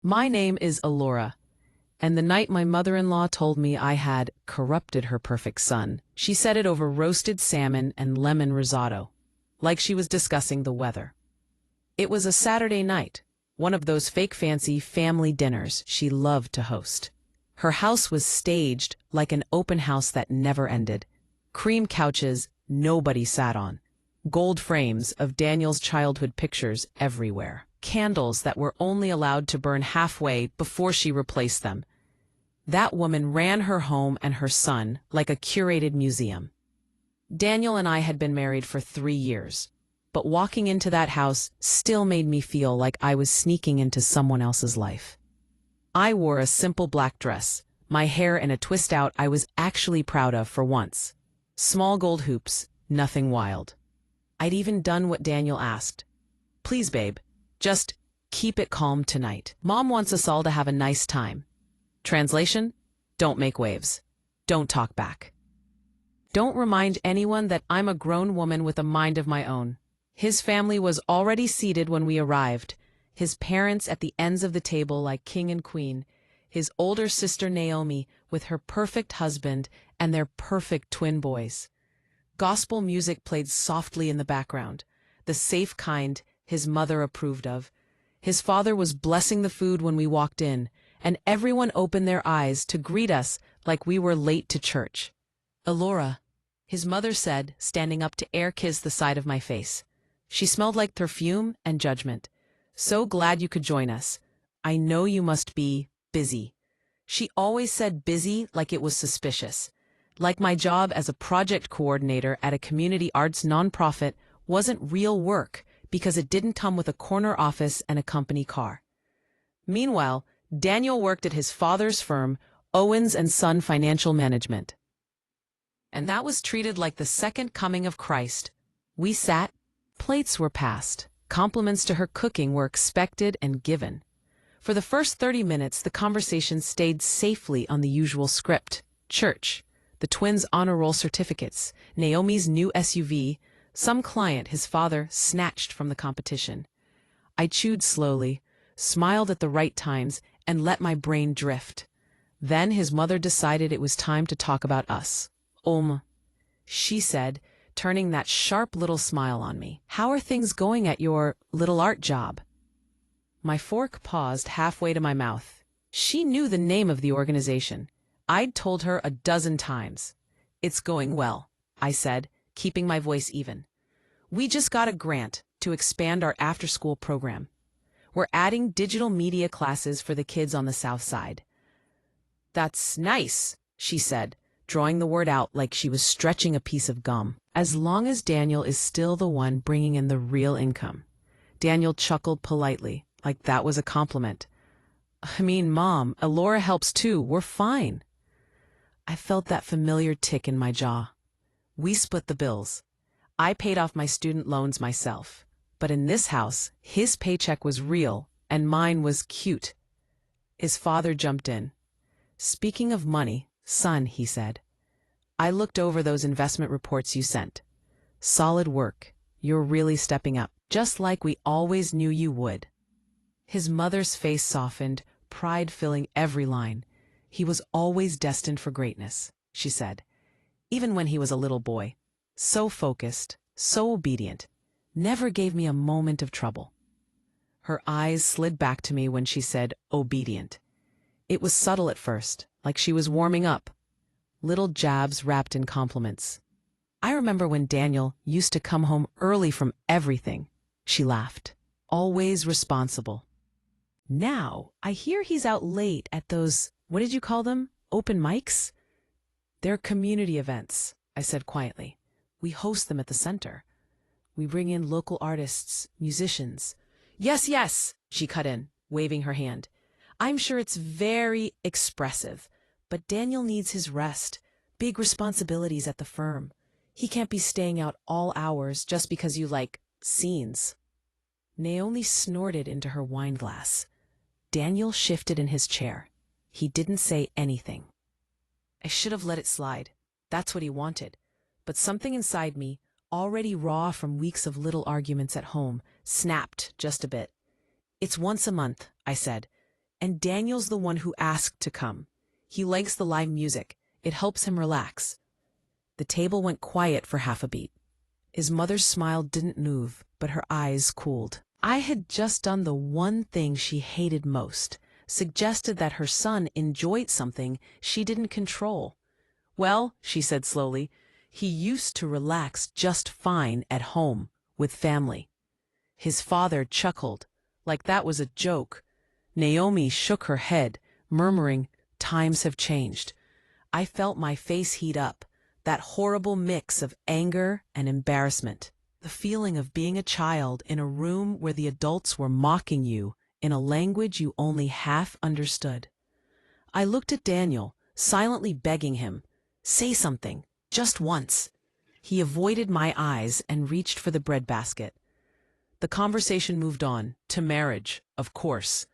My name is Elora, and the night my mother-in-law told me I had corrupted her perfect son, she said it over roasted salmon and lemon risotto, like she was discussing the weather. It was a Saturday night, one of those fake fancy family dinners she loved to host. Her house was staged like an open house that never ended. Cream couches nobody sat on. Gold frames of Daniel's childhood pictures everywhere. Candles that were only allowed to burn halfway before she replaced them. That woman ran her home and her son like a curated museum. Daniel and I had been married for 3 years, but walking into that house still made me feel like I was sneaking into someone else's life. I wore a simple black dress, my hair in a twist out I was actually proud of for once. Small gold hoops, nothing wild. I'd even done what Daniel asked. Please, babe, just keep it calm tonight. Mom wants us all to have a nice time. Translation? Don't make waves. Don't talk back. Don't remind anyone that I'm a grown woman with a mind of my own. His family was already seated when we arrived, his parents at the ends of the table like king and queen, his older sister Naomi with her perfect husband and their perfect twin boys. Gospel music played softly in the background, the safe kind his mother approved of. His father was blessing the food when we walked in, and everyone opened their eyes to greet us like we were late to church. Elora, his mother said, standing up to air kiss the side of my face. She smelled like perfume and judgment. So glad you could join us. I know you must be busy. She always said busy like it was suspicious. Like my job as a project coordinator at a community arts nonprofit wasn't real work because it didn't come with a corner office and a company car. Meanwhile, Daniel worked at his father's firm, Owens & Son Financial Management. And that was treated like the second coming of Christ. We sat, plates were passed, compliments to her cooking were expected and given. For the first 30 minutes, the conversation stayed safely on the usual script. Church, the twins' honor roll certificates, Naomi's new SUV, some client his father snatched from the competition. I chewed slowly, smiled at the right times, and let my brain drift. Then his mother decided it was time to talk about us. She said, turning that sharp little smile on me. How are things going at your little art job? My fork paused halfway to my mouth. She knew the name of the organization. I'd told her a dozen times. It's going well, I said, keeping my voice even. We just got a grant to expand our after-school program. We're adding digital media classes for the kids on the South Side. That's nice, she said, drawing the word out like she was stretching a piece of gum. As long as Daniel is still the one bringing in the real income. Daniel chuckled politely, like that was a compliment. I mean, Mom, Elora helps too. We're fine. I felt that familiar tick in my jaw. We split the bills. I paid off my student loans myself. But in this house, his paycheck was real, and mine was cute. His father jumped in. Speaking of money, son, he said, I looked over those investment reports you sent. Solid work. You're really stepping up, just like we always knew you would. His mother's face softened, pride filling every line. He was always destined for greatness, she said, even when he was a little boy. So focused, so obedient, never gave me a moment of trouble. Her eyes slid back to me when she said obedient. It was subtle at first, like she was warming up. Little jabs wrapped in compliments. I remember when Daniel used to come home early from everything. She laughed. Always responsible. Now, I hear he's out late at those, what did you call them? Open mics? They're community events, I said quietly. We host them at the center. We bring in local artists, musicians. Yes, yes, she cut in, waving her hand. I'm sure it's very expressive, but Daniel needs his rest, big responsibilities at the firm. He can't be staying out all hours just because you like scenes. Naomi snorted into her wine glass. Daniel shifted in his chair. He didn't say anything. I should have let it slide. That's what he wanted. But something inside me, already raw from weeks of little arguments at home, snapped just a bit. It's once a month, I said. And Daniel's the one who asked to come. He likes the live music. It helps him relax. The table went quiet for half a beat. His mother's smile didn't move, but her eyes cooled. I had just done the one thing she hated most, suggested that her son enjoyed something she didn't control. Well, she said slowly, he used to relax just fine at home, with family. His father chuckled, like that was a joke. Naomi shook her head, murmuring, "Times have changed." I felt my face heat up, that horrible mix of anger and embarrassment. The feeling of being a child in a room where the adults were mocking you in a language you only half understood. I looked at Daniel, silently begging him, "Say something, just once." He avoided my eyes and reached for the breadbasket. The conversation moved on, to marriage, of course.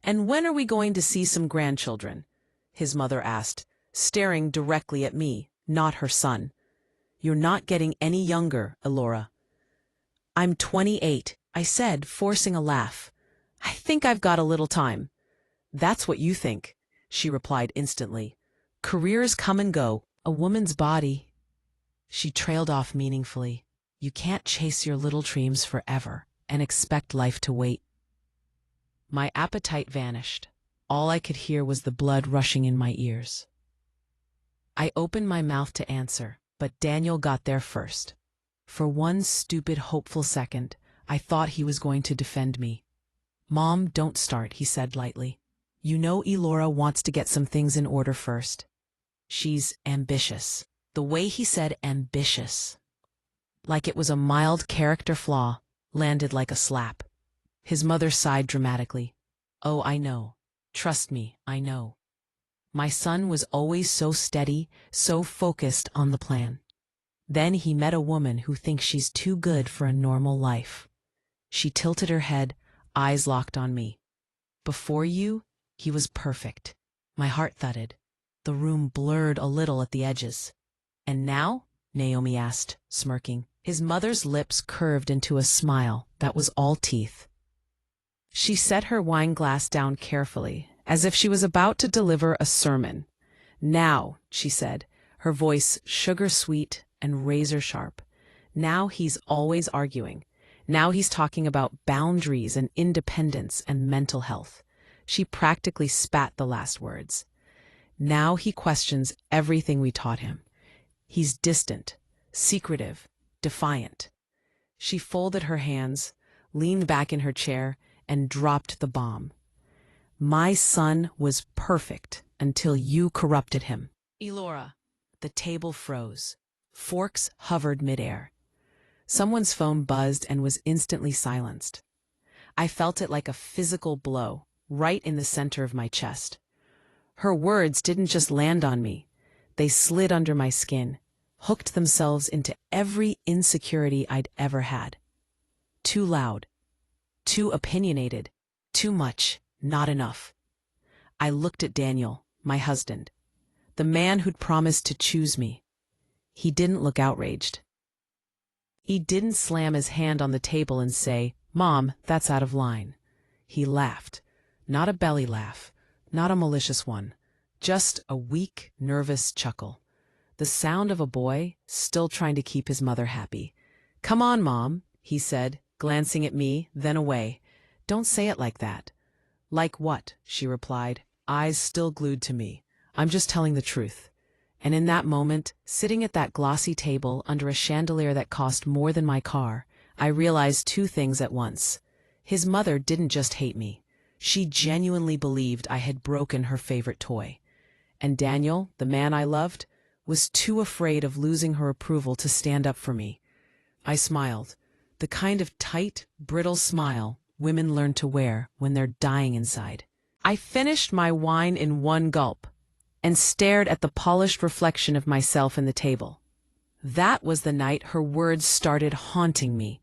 "And when are we going to see some grandchildren?" his mother asked, staring directly at me, not her son. "You're not getting any younger, Elora." "I'm 28, I said, forcing a laugh. "I think I've got a little time." "That's what you think," she replied instantly. "Careers come and go. A woman's body." She trailed off meaningfully. "You can't chase your little dreams forever and expect life to wait." My appetite vanished. All I could hear was the blood rushing in my ears. I opened my mouth to answer, but Daniel got there first. For one stupid, hopeful second, I thought he was going to defend me. "Mom, don't start," he said lightly. "You know Elora wants to get some things in order first. She's ambitious." The way he said ambitious, like it was a mild character flaw, landed like a slap. His mother sighed dramatically. "Oh, I know. Trust me, I know." My son was always so steady, so focused on the plan. Then he met a woman who thinks she's too good for a normal life. She tilted her head, eyes locked on me. "Before you, he was perfect." My heart thudded. The room blurred a little at the edges. "And now?" Naomi asked, smirking. His mother's lips curved into a smile that was all teeth. She set her wine glass down carefully, as if she was about to deliver a sermon. "Now," she said, her voice sugar-sweet and razor-sharp. "Now he's always arguing. Now he's talking about boundaries and independence and mental health." She practically spat the last words. "Now he questions everything we taught him. He's distant, secretive, defiant." She folded her hands, leaned back in her chair, and dropped the bomb. "My son was perfect until you corrupted him." "Elora." The table froze. Forks hovered midair. Someone's phone buzzed and was instantly silenced. I felt it like a physical blow, right in the center of my chest. Her words didn't just land on me. They slid under my skin, hooked themselves into every insecurity I'd ever had. Too loud, too opinionated, too much, not enough. I looked at Daniel, my husband, the man who'd promised to choose me. He didn't look outraged. He didn't slam his hand on the table and say, "Mom, that's out of line." He laughed. Not a belly laugh, not a malicious one, just a weak, nervous chuckle. The sound of a boy still trying to keep his mother happy. "Come on, Mom," he said, glancing at me, then away. "Don't say it like that." "Like what?" she replied, eyes still glued to me. "I'm just telling the truth." And in that moment, sitting at that glossy table under a chandelier that cost more than my car, I realized two things at once. His mother didn't just hate me. She genuinely believed I had broken her favorite toy. And Daniel, the man I loved, was too afraid of losing her approval to stand up for me. I smiled, the kind of tight, brittle smile women learn to wear when they're dying inside. I finished my wine in one gulp and stared at the polished reflection of myself in the table. That was the night her words started haunting me.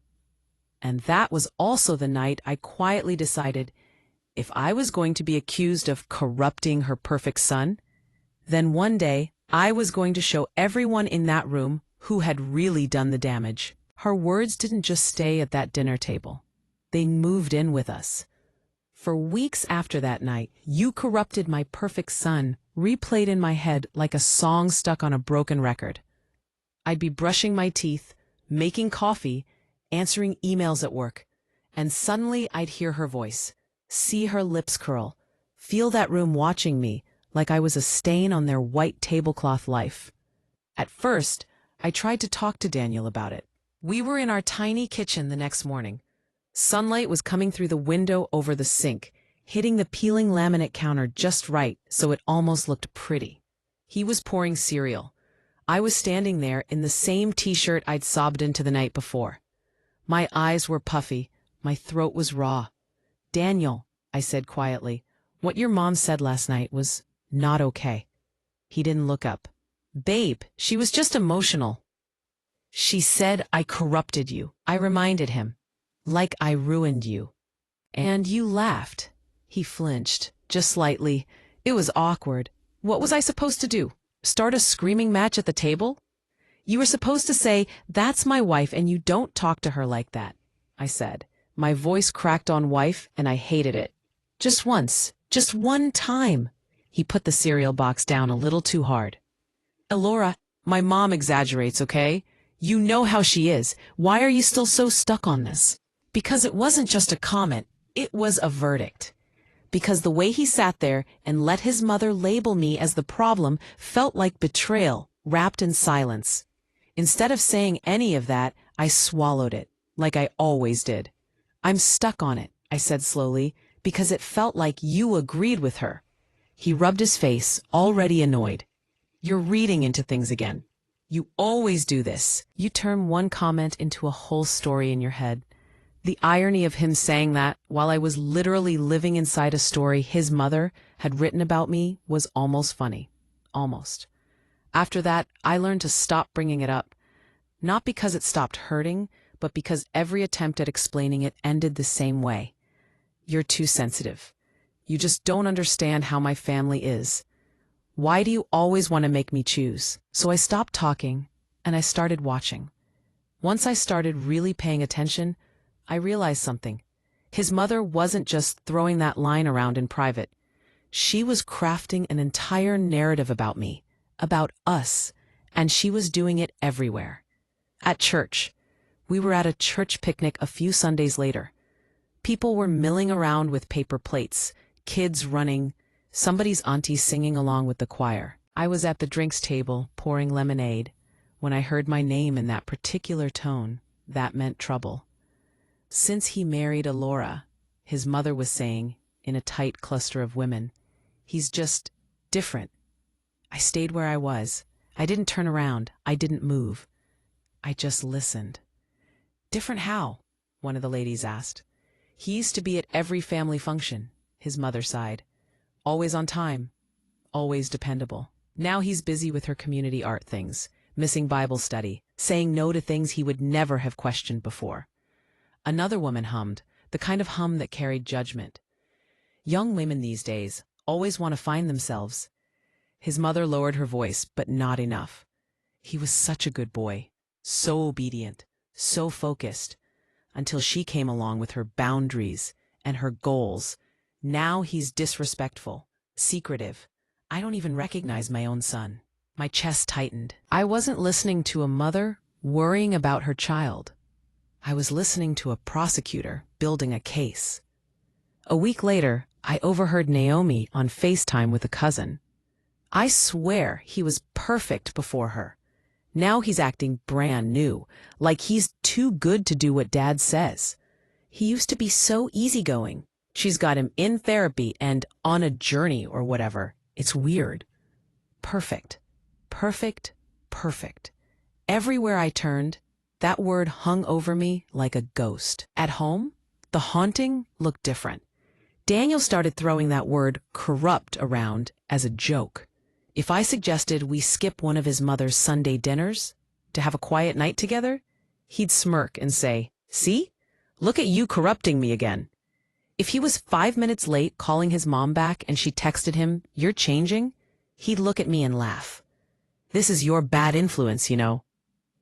And that was also the night I quietly decided if I was going to be accused of corrupting her perfect son, then one day I was going to show everyone in that room who had really done the damage. Her words didn't just stay at that dinner table. They moved in with us. For weeks after that night, "You corrupted my perfect son" replayed in my head like a song stuck on a broken record. I'd be brushing my teeth, making coffee, answering emails at work, and suddenly I'd hear her voice, see her lips curl, feel that room watching me like I was a stain on their white tablecloth life. At first, I tried to talk to Daniel about it. We were in our tiny kitchen the next morning. Sunlight was coming through the window over the sink, hitting the peeling laminate counter just right so it almost looked pretty. He was pouring cereal. I was standing there in the same t-shirt I'd sobbed into the night before. My eyes were puffy, my throat was raw. "Daniel," I said quietly, "what your mom said last night was not okay." He didn't look up. "Babe, she was just emotional." "She said I corrupted you," I reminded him. "Like I ruined you." "And you laughed." He flinched, just slightly. It was awkward. What was I supposed to do? Start a screaming match at the table? "You were supposed to say, 'That's my wife and you don't talk to her like that,'" I said. My voice cracked on wife and I hated it. "Just once, just one time." He put the cereal box down a little too hard. "Elora, my mom exaggerates, okay? You know how she is. Why are you still so stuck on this?" Because it wasn't just a comment, it was a verdict. Because the way he sat there and let his mother label me as the problem felt like betrayal wrapped in silence. Instead of saying any of that, I swallowed it, like I always did. "I'm stuck on it," I said slowly, "because it felt like you agreed with her." He rubbed his face, already annoyed. "You're reading into things again. You always do this. You turn one comment into a whole story in your head." The irony of him saying that while I was literally living inside a story his mother had written about me was almost funny. Almost. After that, I learned to stop bringing it up. Not because it stopped hurting, but because every attempt at explaining it ended the same way. "You're too sensitive. You just don't understand how my family is. Why do you always want to make me choose?" So I stopped talking, and I started watching. Once I started really paying attention, I realized something. His mother wasn't just throwing that line around in private. She was crafting an entire narrative about me, about us, and she was doing it everywhere. At church. We were at a church picnic a few Sundays later. People were milling around with paper plates, kids running, somebody's auntie singing along with the choir. I was at the drinks table, pouring lemonade. When I heard my name in that particular tone, that meant trouble. "Since he married Elora," his mother was saying, in a tight cluster of women, "he's just different." I stayed where I was. I didn't turn around. I didn't move. I just listened. "Different how?" one of the ladies asked. "He used to be at every family function," his mother sighed. "Always on time. Always dependable. Now he's busy with her community art things, missing Bible study, saying no to things he would never have questioned before." Another woman hummed, the kind of hum that carried judgment. "Young women these days always want to find themselves." His mother lowered her voice, but not enough. "He was such a good boy, so obedient, so focused, until she came along with her boundaries and her goals. Now he's disrespectful, secretive. I don't even recognize my own son." My chest tightened. I wasn't listening to a mother worrying about her child. I was listening to a prosecutor building a case. A week later, I overheard Naomi on FaceTime with a cousin. I swear he was perfect before her. Now he's acting brand new, like he's too good to do what Dad says. He used to be so easygoing. She's got him in therapy and on a journey or whatever. It's weird. Perfect. Perfect. Perfect. Everywhere I turned, that word hung over me like a ghost. At home, the haunting looked different. Daniel started throwing that word corrupt around as a joke. If I suggested we skip one of his mother's Sunday dinners to have a quiet night together, he'd smirk and say, "See? Look at you corrupting me again." If he was 5 minutes late calling his mom back and she texted him, "You're changing," he'd look at me and laugh. "This is your bad influence, you know."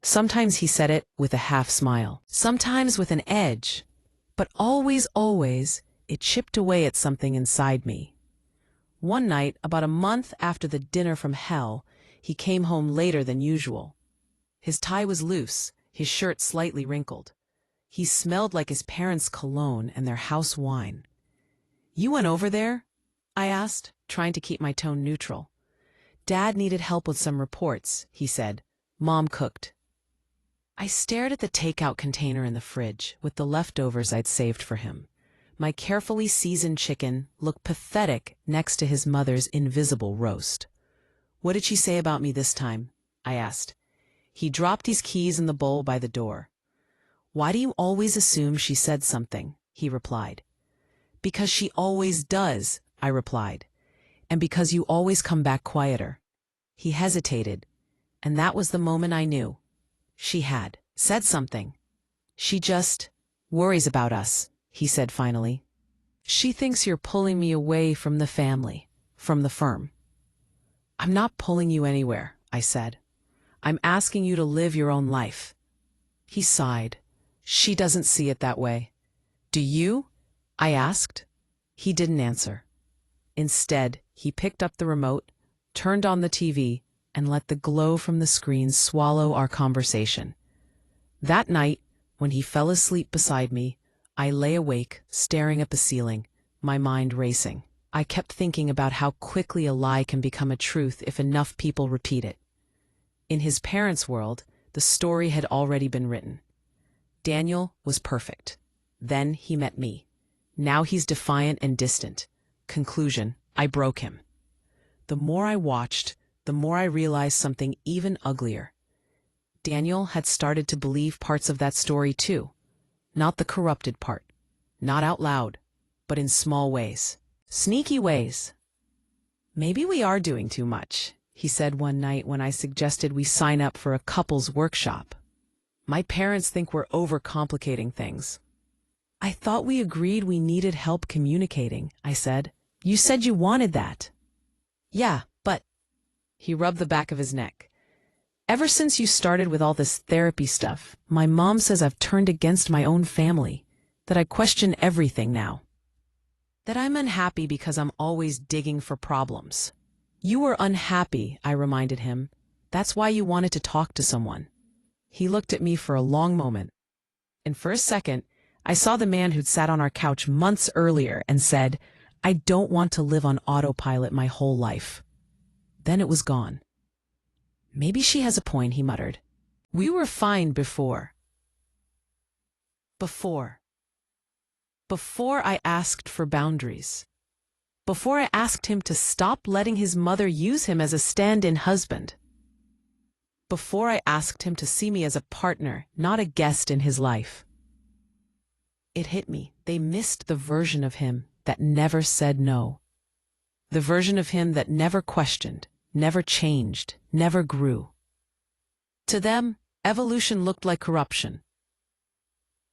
Sometimes he said it with a half smile, sometimes with an edge, but always, always, it chipped away at something inside me. One night, about a month after the dinner from hell, he came home later than usual. His tie was loose, his shirt slightly wrinkled. He smelled like his parents' cologne and their house wine. "You went over there?" I asked, trying to keep my tone neutral. "Dad needed help with some reports," he said. "Mom cooked." I stared at the takeout container in the fridge with the leftovers I'd saved for him. My carefully seasoned chicken looked pathetic next to his mother's invisible roast. "What did she say about me this time?" I asked. He dropped his keys in the bowl by the door. "Why do you always assume she said something?" he replied. "Because she always does," I replied. "And because you always come back quieter." He hesitated, and that was the moment I knew. She had said something. "She just worries about us," he said finally. "She thinks you're pulling me away from the family, from the firm." "I'm not pulling you anywhere," I said. "I'm asking you to live your own life." He sighed. "She doesn't see it that way." "Do you?" I asked. He didn't answer. Instead, he picked up the remote, turned on the TV, and let the glow from the screen swallow our conversation. That night, when he fell asleep beside me, I lay awake, staring at the ceiling, my mind racing. I kept thinking about how quickly a lie can become a truth if enough people repeat it. In his parents' world, the story had already been written. Daniel was perfect. Then he met me. Now he's defiant and distant. Conclusion: I broke him. The more I watched, the more I realized something even uglier. Daniel had started to believe parts of that story too. Not the corrupted part. Not out loud, but in small ways. Sneaky ways. "Maybe we are doing too much," he said one night when I suggested we sign up for a couples workshop. "My parents think we're overcomplicating things." "I thought we agreed we needed help communicating," I said. "You said you wanted that." "Yeah, but—" He rubbed the back of his neck. "Ever since you started with all this therapy stuff, my mom says I've turned against my own family, that I question everything now. That I'm unhappy because I'm always digging for problems." "You were unhappy," I reminded him. "That's why you wanted to talk to someone." He looked at me for a long moment, and for a second, I saw the man who'd sat on our couch months earlier and said, "I don't want to live on autopilot my whole life." Then it was gone. "Maybe she has a point," he muttered. "We were fine before." Before. Before I asked for boundaries. Before I asked him to stop letting his mother use him as a stand-in husband. Before I asked him to see me as a partner, not a guest in his life. It hit me. They missed the version of him that never said no. The version of him that never questioned, never changed, never grew. To them, evolution looked like corruption.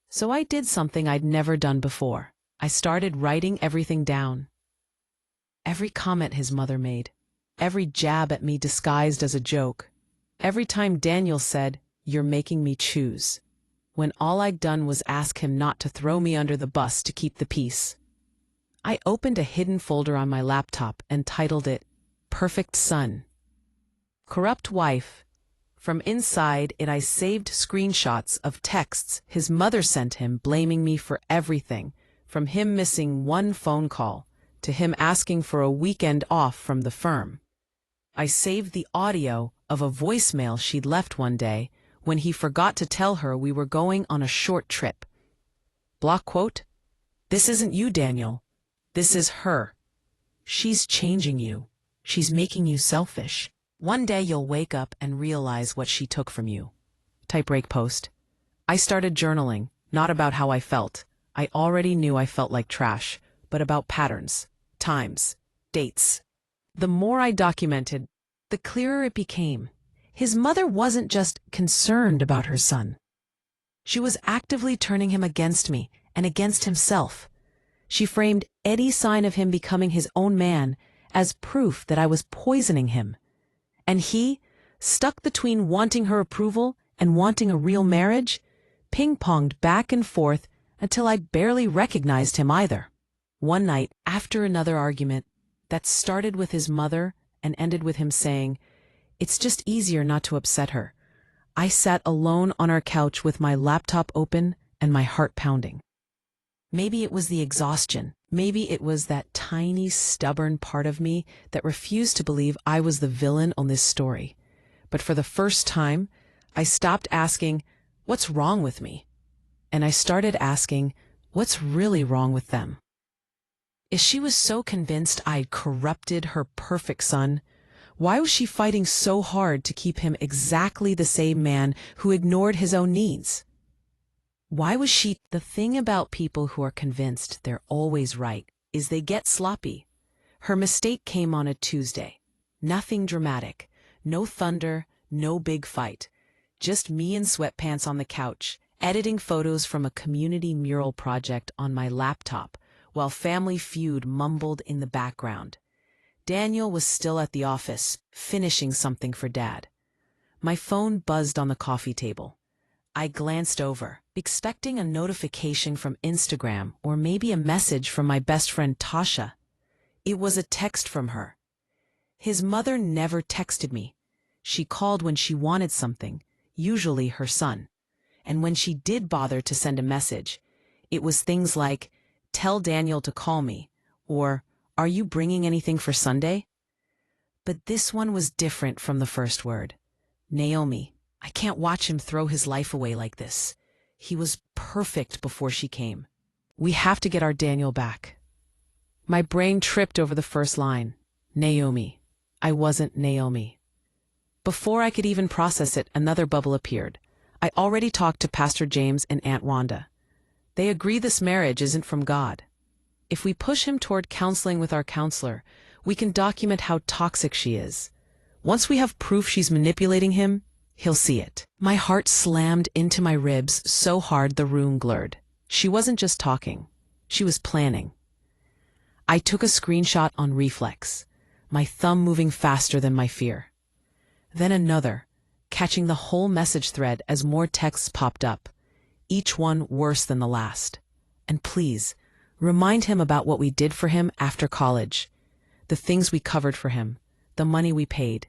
So I did something I'd never done before. I started writing everything down. Every comment his mother made, every jab at me disguised as a joke, every time Daniel said, "You're making me choose," when all I'd done was ask him not to throw me under the bus to keep the peace. I opened a hidden folder on my laptop and titled it, "Perfect Son. Corrupt Wife." From inside it I saved screenshots of texts his mother sent him blaming me for everything, from him missing one phone call to him asking for a weekend off from the firm. I saved the audio of a voicemail she'd left one day when he forgot to tell her we were going on a short trip. Block quote: "This isn't you, Daniel. This is her. She's changing you. She's making you selfish. One day you'll wake up and realize what she took from you." Type break post. I started journaling, not about how I felt. I already knew I felt like trash, but about patterns, times, dates. The more I documented, the clearer it became. His mother wasn't just concerned about her son. She was actively turning him against me and against himself. She framed any sign of him becoming his own man as proof that I was poisoning him. And he, stuck between wanting her approval and wanting a real marriage, ping-ponged back and forth until I barely recognized him either. One night, after another argument that started with his mother and ended with him saying, "It's just easier not to upset her," I sat alone on our couch with my laptop open and my heart pounding. Maybe it was the exhaustion. Maybe it was that tiny, stubborn part of me that refused to believe I was the villain on this story. But for the first time, I stopped asking, "What's wrong with me?" And I started asking, "What's really wrong with them?" If she was so convinced I'd corrupted her perfect son, why was she fighting so hard to keep him exactly the same man who ignored his own needs? Why was she— The thing about people who are convinced they're always right is they get sloppy. Her mistake came on a Tuesday. Nothing dramatic. No thunder, no big fight. Just me in sweatpants on the couch, editing photos from a community mural project on my laptop, while Family Feud mumbled in the background. Daniel was still at the office, finishing something for Dad. My phone buzzed on the coffee table. I glanced over, expecting a notification from Instagram or maybe a message from my best friend Tasha. It was a text from her. His mother never texted me. She called when she wanted something, usually her son. And when she did bother to send a message, it was things like, "Tell Daniel to call me," or "Are you bringing anything for Sunday?" But this one was different from the first word. "Naomi, I can't watch him throw his life away like this. He was perfect before she came. We have to get our Daniel back." My brain tripped over the first line. Naomi. I wasn't Naomi. Before I could even process it, another bubble appeared. I already talked to Pastor James and Aunt Wanda. They agree this marriage isn't from God. If we push him toward counseling with our counselor, we can document how toxic she is. Once we have proof she's manipulating him, he'll see it. My heart slammed into my ribs so hard the room blurred. She wasn't just talking. She was planning. I took a screenshot on reflex, my thumb moving faster than my fear. Then another, catching the whole message thread as more texts popped up, each one worse than the last. And please, remind him about what we did for him after college, the things we covered for him, the money we paid.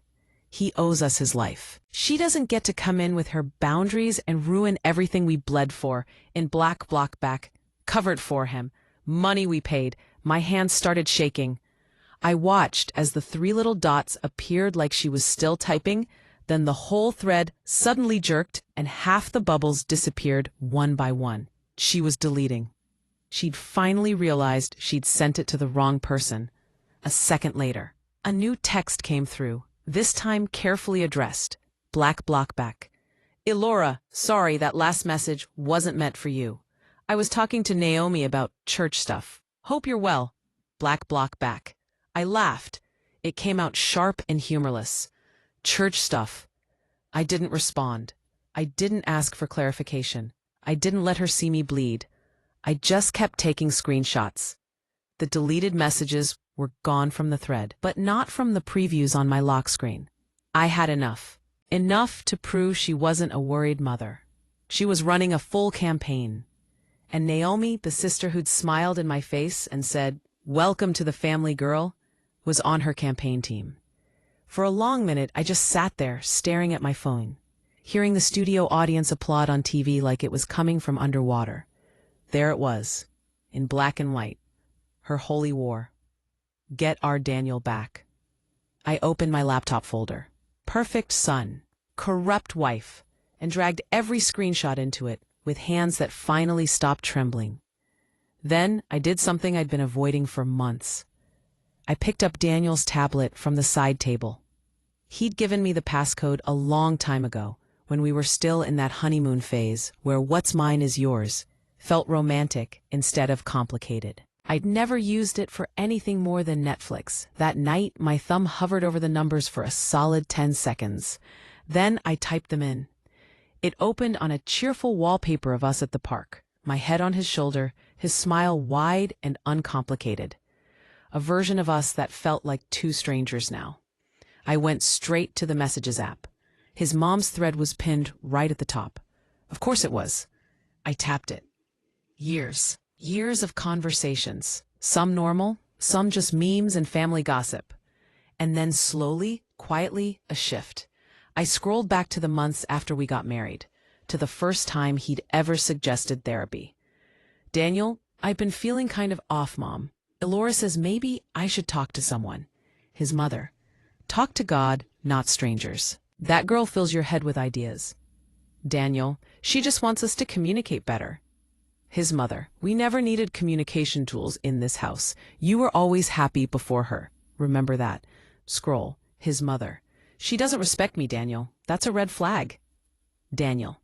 He owes us his life. She doesn't get to come in with her boundaries and ruin everything we bled for, in black block back, covered for him, money we paid. My hands started shaking. I watched as the three little dots appeared like she was still typing, then the whole thread suddenly jerked and half the bubbles disappeared one by one. She was deleting. She'd finally realized she'd sent it to the wrong person. A second later, a new text came through, this time carefully addressed. Black block back. Elora, sorry that last message wasn't meant for you. I was talking to Naomi about church stuff. Hope you're well. Black block back. I laughed. It came out sharp and humorless. Church stuff. I didn't respond. I didn't ask for clarification. I didn't let her see me bleed. I just kept taking screenshots. The deleted messages were gone from the thread, but not from the previews on my lock screen. I had enough. Enough to prove she wasn't a worried mother. She was running a full campaign. And Naomi, the sister who'd smiled in my face and said, "Welcome to the family, girl," was on her campaign team. For a long minute, I just sat there staring at my phone, hearing the studio audience applaud on TV like it was coming from underwater. There it was, in black and white, her holy war. Get our Daniel back. I opened my laptop folder. Perfect son, corrupt wife, and dragged every screenshot into it with hands that finally stopped trembling. Then I did something I'd been avoiding for months. I picked up Daniel's tablet from the side table. He'd given me the passcode a long time ago, when we were still in that honeymoon phase where what's mine is yours felt romantic instead of complicated. I'd never used it for anything more than Netflix. That night, my thumb hovered over the numbers for a solid 10 seconds. Then I typed them in. It opened on a cheerful wallpaper of us at the park, my head on his shoulder, his smile wide and uncomplicated. A version of us that felt like two strangers now. I went straight to the Messages app. His mom's thread was pinned right at the top. Of course it was. I tapped it. Years of conversations, Some normal, some just memes and family gossip. And then slowly, quietly, a shift. I scrolled back to the months after we got married, to the first time he'd ever suggested therapy. Daniel, I've been feeling kind of off, Mom. Elora says maybe I should talk to someone. His mother. Talk to God, not strangers. That girl fills your head with ideas. Daniel, she just wants us to communicate better. His mother. We never needed communication tools in this house. You were always happy before her. Remember that. Scroll. His mother. She doesn't respect me, Daniel. That's a red flag. Daniel.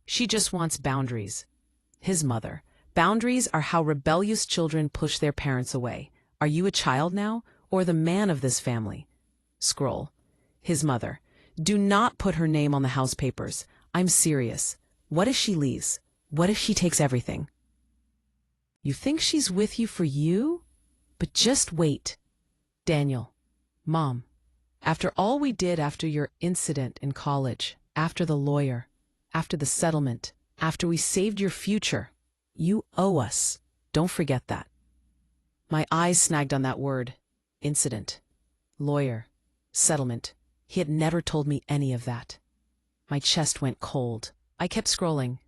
She just wants boundaries. His mother. Boundaries are how rebellious children push their parents away. Are you a child now, or the man of this family? Scroll. His mother. Do not put her name on the house papers. I'm serious. What if she leaves? What if she takes everything? You think she's with you for you? But just wait. Daniel. Mom. After all we did after your incident in college, after the lawyer, after the settlement, after we saved your future, you owe us. Don't forget that. My eyes snagged on that word. Incident. Lawyer. Settlement. He had never told me any of that. My chest went cold. I kept scrolling.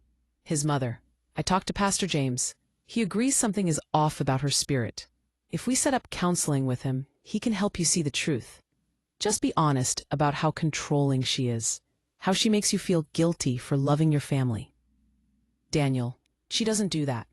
His mother. I talked to Pastor James. He agrees something is off about her spirit. If we set up counseling with him, he can help you see the truth. Just be honest about how controlling she is, how she makes you feel guilty for loving your family. Daniel. She doesn't do that.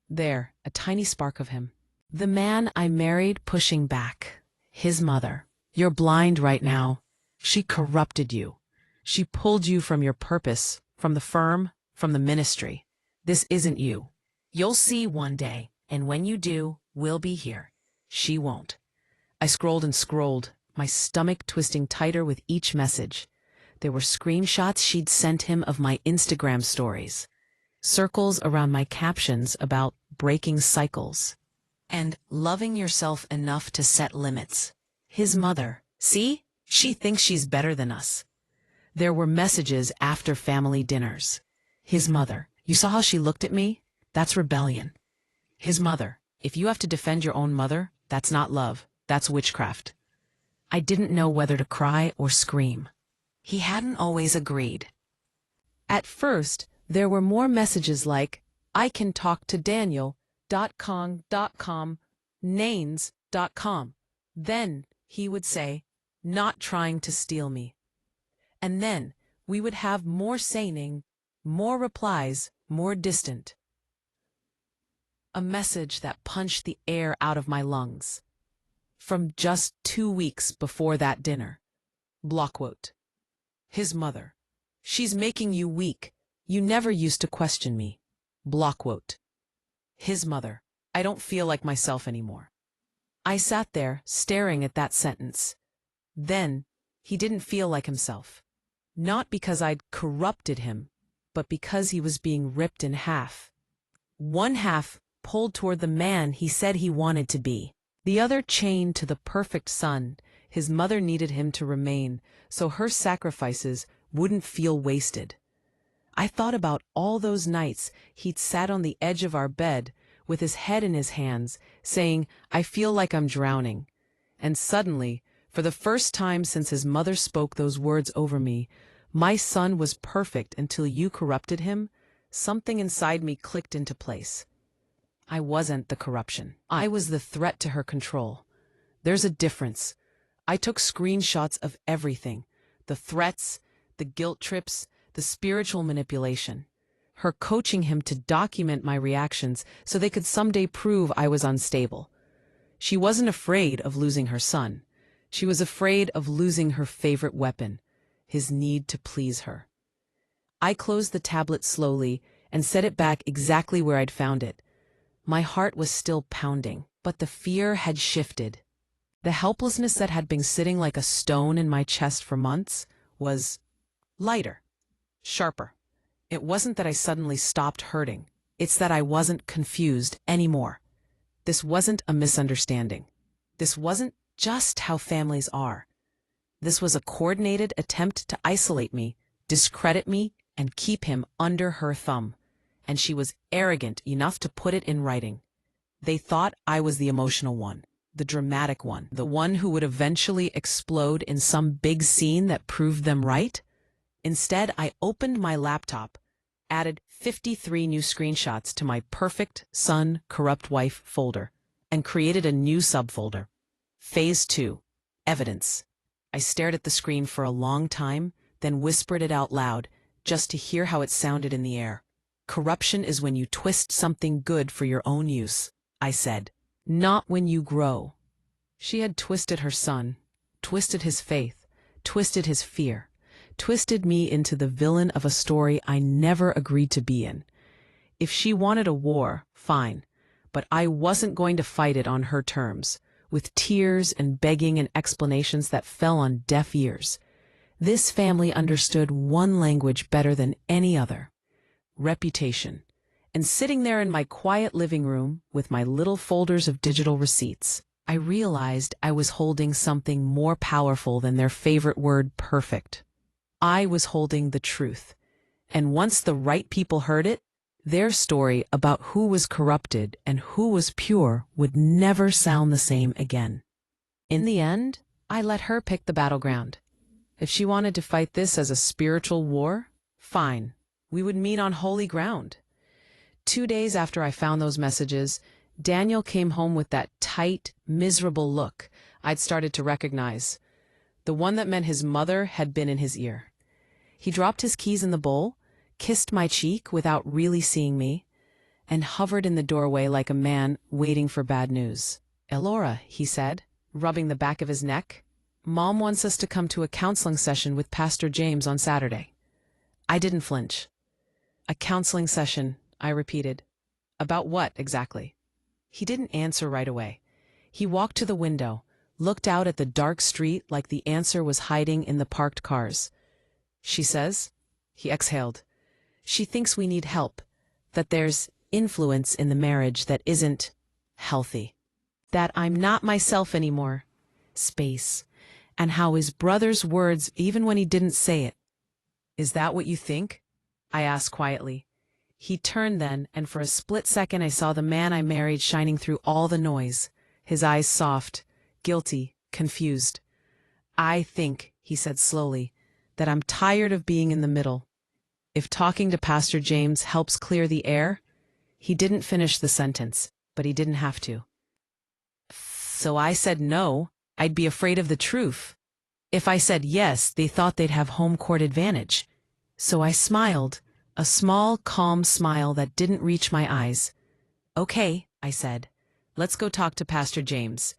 There, a tiny spark of him. The man I married pushing back. His mother. You're blind right now. She corrupted you. She pulled you from your purpose, from the firm, from the ministry. This isn't you. You'll see one day, and when you do, we'll be here. She won't. I scrolled and scrolled, my stomach twisting tighter with each message. There were screenshots she'd sent him of my Instagram stories. Circles around my captions about breaking cycles. And loving yourself enough to set limits. His mother. See? She thinks she's better than us. There were messages after family dinners. His mother. You saw how she looked at me? That's rebellion. His mother. If you have to defend your own mother, that's not love. That's witchcraft. I didn't know whether to cry or scream. He hadn't always agreed. At first, there were more messages like, I can talk to Daniel.com, nanes.com. Then he would say, not trying to steal me. And then we would have more saying, more replies, more distant. A message that punched the air out of my lungs. From just 2 weeks before that dinner. Blockquote. His mother. She's making you weak. You never used to question me. Blockquote. His mother. I don't feel like myself anymore. I sat there, staring at that sentence. Then, he didn't feel like himself. Not because I'd corrupted him, but because he was being ripped in half. One half pulled toward the man he said he wanted to be. The other chained to the perfect son his mother needed him to remain, so her sacrifices wouldn't feel wasted. I thought about all those nights he'd sat on the edge of our bed with his head in his hands, saying, I feel like I'm drowning. And suddenly, for the first time since his mother spoke those words over me, my son was perfect until you corrupted him, something inside me clicked into place. I wasn't the corruption. I was the threat to her control. There's a difference. I took screenshots of everything. The threats, the guilt trips, the spiritual manipulation. Her coaching him to document my reactions so they could someday prove I was unstable. She wasn't afraid of losing her son. She was afraid of losing her favorite weapon, his need to please her. I closed the tablet slowly and set it back exactly where I'd found it. My heart was still pounding, but the fear had shifted. The helplessness that had been sitting like a stone in my chest for months was lighter, sharper. It wasn't that I suddenly stopped hurting. It's that I wasn't confused anymore. This wasn't a misunderstanding. This wasn't just how families are. This was a coordinated attempt to isolate me, discredit me, and keep him under her thumb. and she was arrogant enough to put it in writing. They thought I was the emotional one, the dramatic one, the one who would eventually explode in some big scene that proved them right. Instead, I opened my laptop, added 53 new screenshots to my perfect son, corrupt wife folder, and created a new subfolder. Phase 2. Evidence. I stared at the screen for a long time, then whispered it out loud, just to hear how it sounded in the air. Corruption is when you twist something good for your own use, I said. Not when you grow. She had twisted her son, twisted his faith, twisted his fear, twisted me into the villain of a story I never agreed to be in. If she wanted a war, fine, but I wasn't going to fight it on her terms, with tears and begging and explanations that fell on deaf ears. This family understood one language better than any other: reputation. And sitting there in my quiet living room with my little folders of digital receipts, I realized I was holding something more powerful than their favorite word, perfect. I was holding the truth. And once the right people heard it, their story about who was corrupted and who was pure would never sound the same again. In the end, I let her pick the battleground. If she wanted to fight this as a spiritual war, fine. We would meet on holy ground. 2 days after I found those messages, Daniel came home with that tight, miserable look I'd started to recognize, the one that meant his mother had been in his ear. He dropped his keys in the bowl, kissed my cheek without really seeing me, and hovered in the doorway like a man waiting for bad news. "Elora," he said, rubbing the back of his neck, "Mom wants us to come to a counseling session with Pastor James on Saturday." I didn't flinch. "A counseling session," I repeated. "About what, exactly?" He didn't answer right away. He walked to the window, looked out at the dark street like the answer was hiding in the parked cars. "She says," he exhaled, "she thinks we need help, that there's influence in the marriage that isn't healthy, that I'm not myself anymore." Space. And how his brother's words, even when he didn't say it. "Is that what you think?" I asked quietly. He turned then, and for a split second I saw the man I married shining through all the noise, his eyes soft, guilty, confused. "I think," he said slowly, "that I'm tired of being in the middle. If talking to Pastor James helps clear the air." He didn't finish the sentence, but he didn't have to. So I said no, I'd be afraid of the truth. If I said yes, they thought they'd have home court advantage. So I smiled, a small, calm smile that didn't reach my eyes. "Okay," I said, "let's go talk to Pastor James."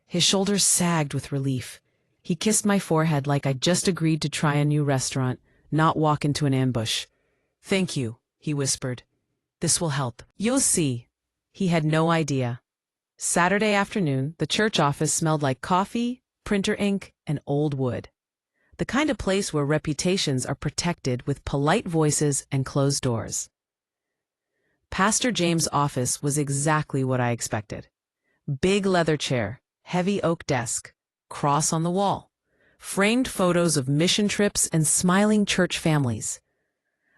His shoulders sagged with relief. He kissed my forehead like I'd just agreed to try a new restaurant, not walk into an ambush. "Thank you," he whispered. "This will help. You'll see." He had no idea. Saturday afternoon, the church office smelled like coffee, printer ink, and old wood. The kind of place where reputations are protected with polite voices and closed doors. Pastor James' office was exactly what I expected. Big leather chair, heavy oak desk, cross on the wall, framed photos of mission trips and smiling church families.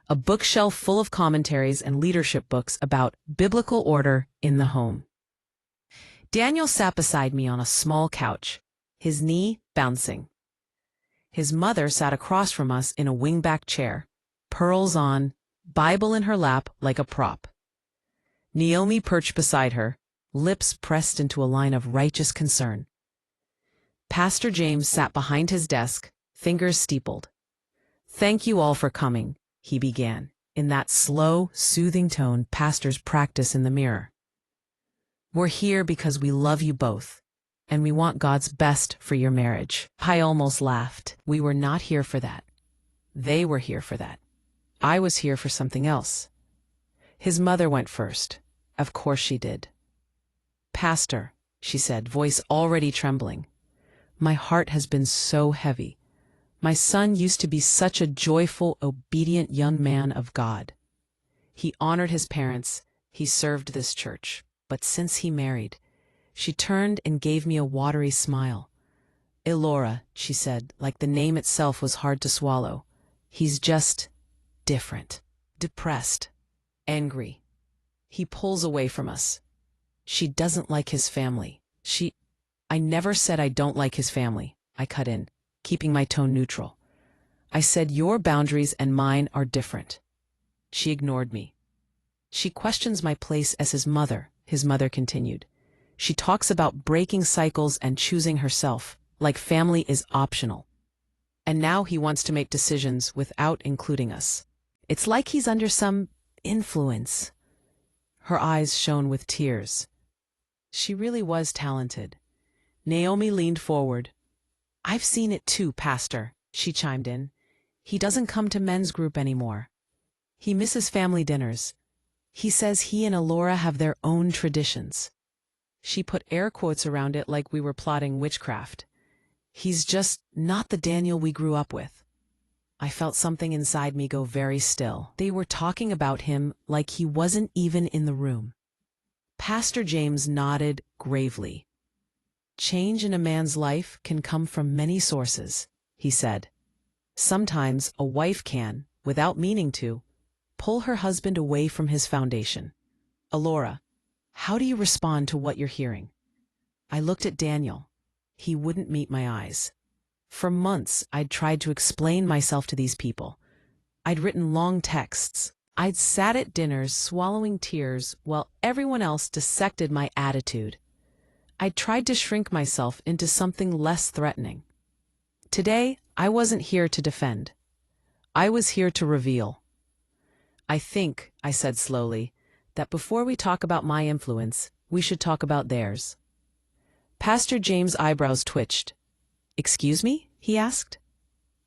A bookshelf full of commentaries and leadership books about biblical order in the home. Daniel sat beside me on a small couch, his knee bouncing. His mother sat across from us in a wingback chair, pearls on, Bible in her lap like a prop. Naomi perched beside her, lips pressed into a line of righteous concern. Pastor James sat behind his desk, fingers steepled. "Thank you all for coming," he began, in that slow, soothing tone pastors practice in the mirror. "We're here because we love you both, and we want God's best for your marriage." I almost laughed. We were not here for that. They were here for that. I was here for something else. His mother went first. Of course she did. "Pastor," she said, voice already trembling, "my heart has been so heavy. My son used to be such a joyful, obedient young man of God. He honored his parents, he served this church. But since he married," she turned and gave me a watery smile. "Elora," she said, like the name itself was hard to swallow, "he's just different, depressed, angry. He pulls away from us. She doesn't like his family. I never said I don't like his family, I cut in, keeping my tone neutral. I said your boundaries and mine are different. She ignored me. She questions my place as his mother continued. She talks about breaking cycles and choosing herself, like family is optional. And now he wants to make decisions without including us. It's like he's under some influence. Her eyes shone with tears. She really was talented. Naomi leaned forward. I've seen it too, Pastor, she chimed in. He doesn't come to men's group anymore. He misses family dinners. He says he and Elora have their own traditions. She put air quotes around it like we were plotting witchcraft. He's just not the Daniel we grew up with. I felt something inside me go very still. They were talking about him like he wasn't even in the room. Pastor James nodded gravely. Change in a man's life can come from many sources, he said. Sometimes a wife can, without meaning to, pull her husband away from his foundation. Elora, how do you respond to what you're hearing? I looked at Daniel. He wouldn't meet my eyes. For months, I'd tried to explain myself to these people. I'd written long texts. I'd sat at dinners swallowing tears while everyone else dissected my attitude. I'd tried to shrink myself into something less threatening. Today, I wasn't here to defend. I was here to reveal. I think, I said slowly, that before we talk about my influence, we should talk about theirs. Pastor James' eyebrows twitched. Excuse me? He asked.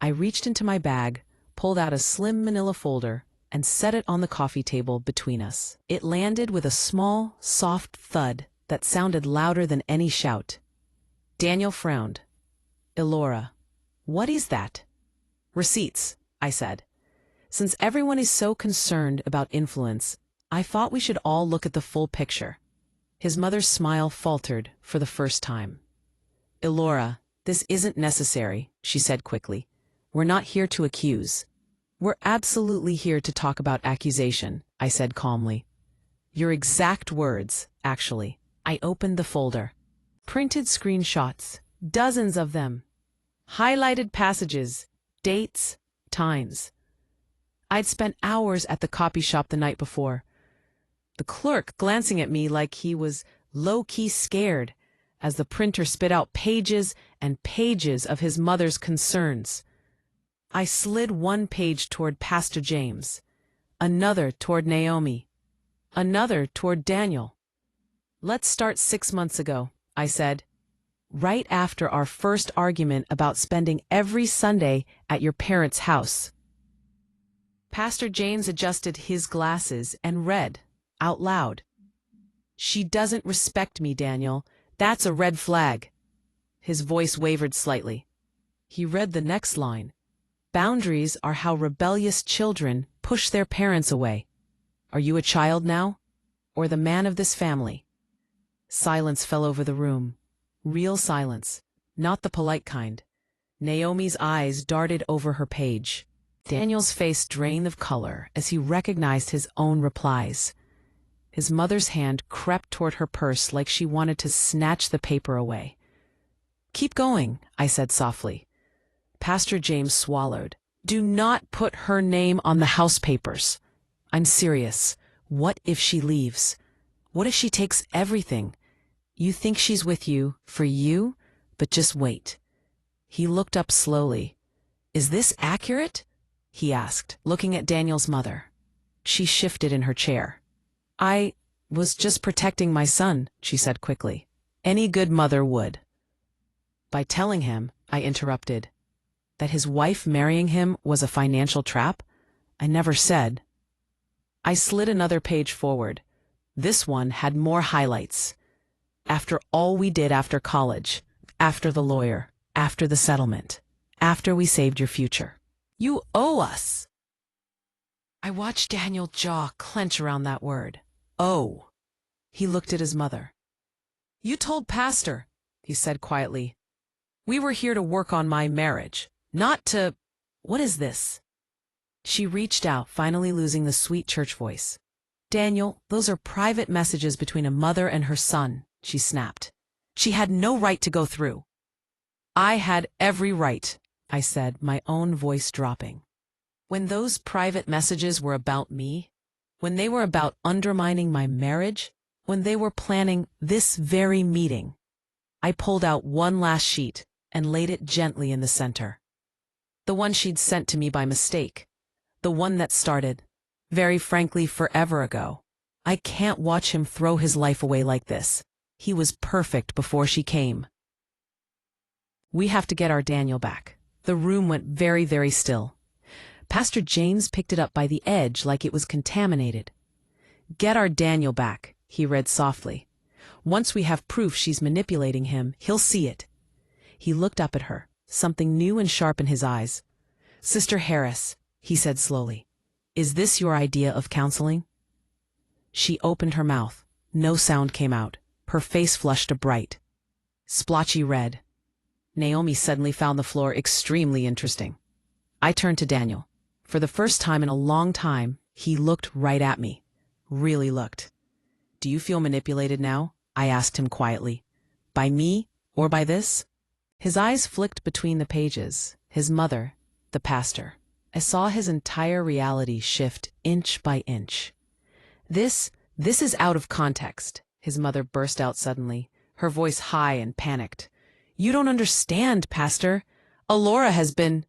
I reached into my bag, pulled out a slim manila folder, and set it on the coffee table between us. It landed with a small, soft thud that sounded louder than any shout. Daniel frowned. Elora, what is that? Receipts, I said. Since everyone is so concerned about influence, I thought we should all look at the full picture. His mother's smile faltered for the first time. Elora, this isn't necessary, she said quickly. We're not here to accuse. We're absolutely here to talk about accusation, I said calmly. Your exact words, actually. I opened the folder. Printed screenshots, dozens of them. Highlighted passages, dates, times. I'd spent hours at the copy shop the night before. The clerk glancing at me like he was low-key scared as the printer spit out pages and pages of his mother's concerns. I slid one page toward Pastor James, another toward Naomi, another toward Daniel. Let's start 6 months ago, I said, right after our first argument about spending every Sunday at your parents' house. Pastor James adjusted his glasses and read, out loud. She doesn't respect me, Daniel. That's a red flag. His voice wavered slightly. He read the next line. Boundaries are how rebellious children push their parents away. Are you a child now? Or the man of this family? Silence fell over the room. Real silence, not the polite kind. Naomi's eyes darted over her page. Daniel's face drained of color as he recognized his own replies. His mother's hand crept toward her purse like she wanted to snatch the paper away. Keep going, I said softly. Pastor James swallowed. Do not put her name on the house papers. I'm serious. What if she leaves? What if she takes everything? You think she's with you, for you, but just wait. He looked up slowly. Is this accurate? He asked, looking at Daniel's mother. She shifted in her chair. I was just protecting my son, she said quickly. Any good mother would. By telling him, I interrupted, that his wife marrying him was a financial trap? I never said. I slid another page forward. This one had more highlights. After all we did after college, after the lawyer, after the settlement, after we saved your future. You owe us. I watched Daniel's jaw clench around that word. Oh. He looked at his mother. You told Pastor, he said quietly. We were here to work on my marriage, not to... What is this? She reached out, finally losing the sweet church voice. Daniel, those are private messages between a mother and her son, she snapped. She had no right to go through. I had every right, I said, my own voice dropping. When those private messages were about me, when they were about undermining my marriage, when they were planning this very meeting, I pulled out one last sheet and laid it gently in the center. The one she'd sent to me by mistake. The one that started, very frankly, forever ago. I can't watch him throw his life away like this. He was perfect before she came. We have to get our Daniel back. The room went very, very still. Pastor James picked it up by the edge like it was contaminated. Get our Daniel back, he read softly. Once we have proof she's manipulating him, he'll see it. He looked up at her, something new and sharp in his eyes. Sister Harris, he said slowly, is this your idea of counseling? She opened her mouth. No sound came out. Her face flushed a bright, splotchy red. Naomi suddenly found the floor extremely interesting. I turned to Daniel. For the first time in a long time, he looked right at me. Really looked. Do you feel manipulated now? I asked him quietly. By me or by this? His eyes flicked between the pages. His mother, the pastor. I saw his entire reality shift inch by inch. This is out of context, his mother burst out suddenly, her voice high and panicked. You don't understand, Pastor. Elora has been...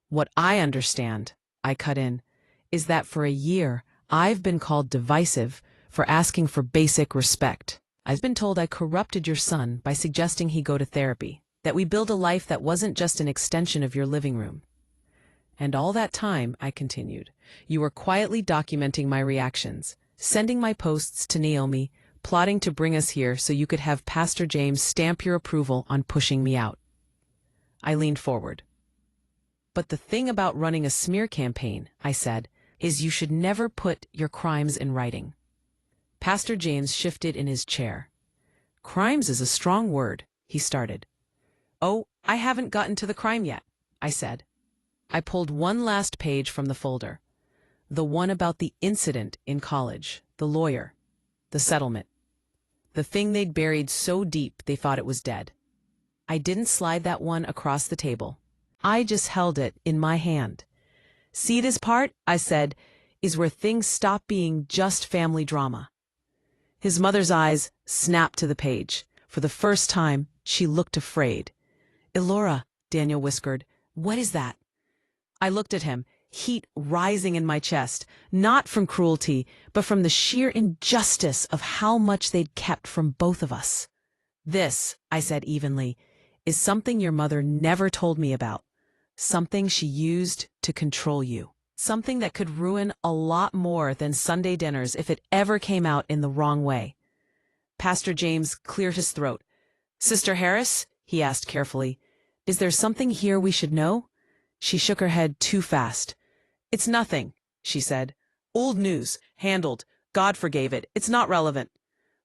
What I understand, I cut in, is that for a year I've been called divisive for asking for basic respect. I've been told I corrupted your son by suggesting he go to therapy, that we build a life that wasn't just an extension of your living room. And all that time, I continued, you were quietly documenting my reactions, sending my posts to Naomi, plotting to bring us here so you could have Pastor James stamp your approval on pushing me out. I leaned forward. But the thing about running a smear campaign, I said, is you should never put your crimes in writing. Pastor James shifted in his chair. Crimes is a strong word, he started. Oh, I haven't gotten to the crime yet, I said. I pulled one last page from the folder. The one about the incident in college, the lawyer, the settlement. The thing they'd buried so deep they thought it was dead. I didn't slide that one across the table. I just held it in my hand. See this part, I said, is where things stop being just family drama. His mother's eyes snapped to the page. For the first time, she looked afraid. Elora, Daniel whispered, what is that? I looked at him, heat rising in my chest, not from cruelty, but from the sheer injustice of how much they'd kept from both of us. This, I said evenly, is something your mother never told me about. Something she used to control you. Something that could ruin a lot more than Sunday dinners if it ever came out in the wrong way. Pastor James cleared his throat. Sister Harris, he asked carefully, is there something here we should know? She shook her head too fast. It's nothing, she said. Old news, handled. God forgave it. It's not relevant.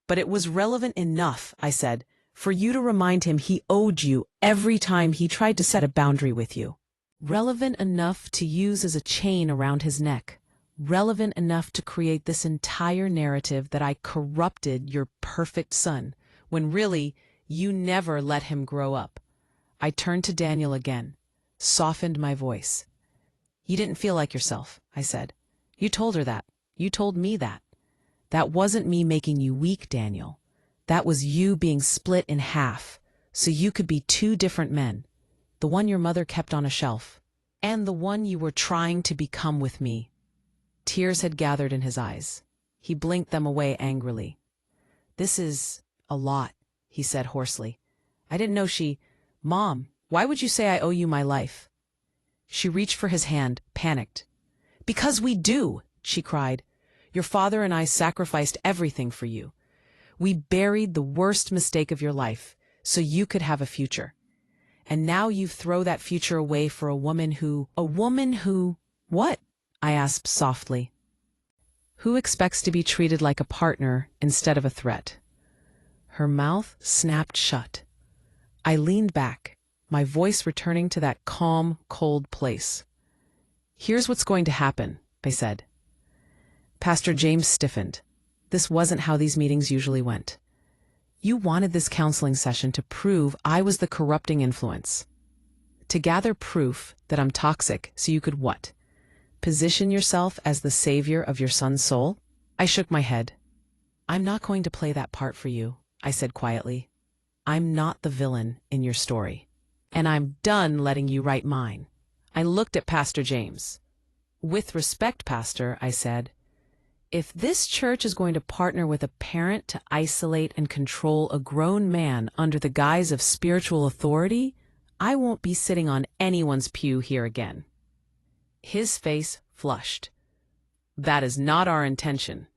But it was relevant enough, I said, for you to remind him he owed you every time he tried to set a boundary with you. Relevant enough to use as a chain around his neck. Relevant enough to create this entire narrative that I corrupted your perfect son, when really, you never let him grow up. I turned to Daniel again, softened my voice. You didn't feel like yourself, I said. You told her that. You told me that. That wasn't me making you weak, Daniel. That was you being split in half, so you could be two different men. The one your mother kept on a shelf, and the one you were trying to become with me. Tears had gathered in his eyes. He blinked them away angrily. This is a lot, he said hoarsely. I didn't know Mom, why would you say I owe you my life? She reached for his hand, panicked. Because we do, she cried. Your father and I sacrificed everything for you. We buried the worst mistake of your life, so you could have a future. And now you throw that future away for a woman who... What? I asked softly. Who expects to be treated like a partner instead of a threat? Her mouth snapped shut. I leaned back, my voice returning to that calm, cold place. Here's what's going to happen, I said. Pastor James stiffened. This wasn't how these meetings usually went. You wanted this counseling session to prove I was the corrupting influence. To gather proof that I'm toxic so you could what? Position yourself as the savior of your son's soul? I shook my head. I'm not going to play that part for you, I said quietly. I'm not the villain in your story. And I'm done letting you write mine. I looked at Pastor James. With respect, Pastor, I said, if this church is going to partner with a parent to isolate and control a grown man under the guise of spiritual authority, I won't be sitting on anyone's pew here again. His face flushed. That is not our intention.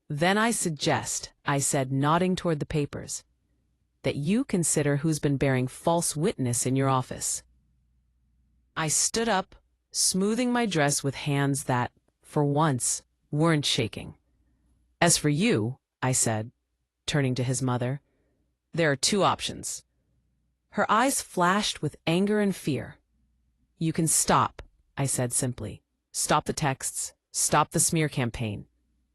Then I suggest, I said, nodding toward the papers, that you consider who's been bearing false witness in your office. I stood up, smoothing my dress with hands that, for once, weren't shaking. As for you, I said, turning to his mother, there are two options. Her eyes flashed with anger and fear. You can stop, I said simply. Stop the texts. Stop the smear campaign.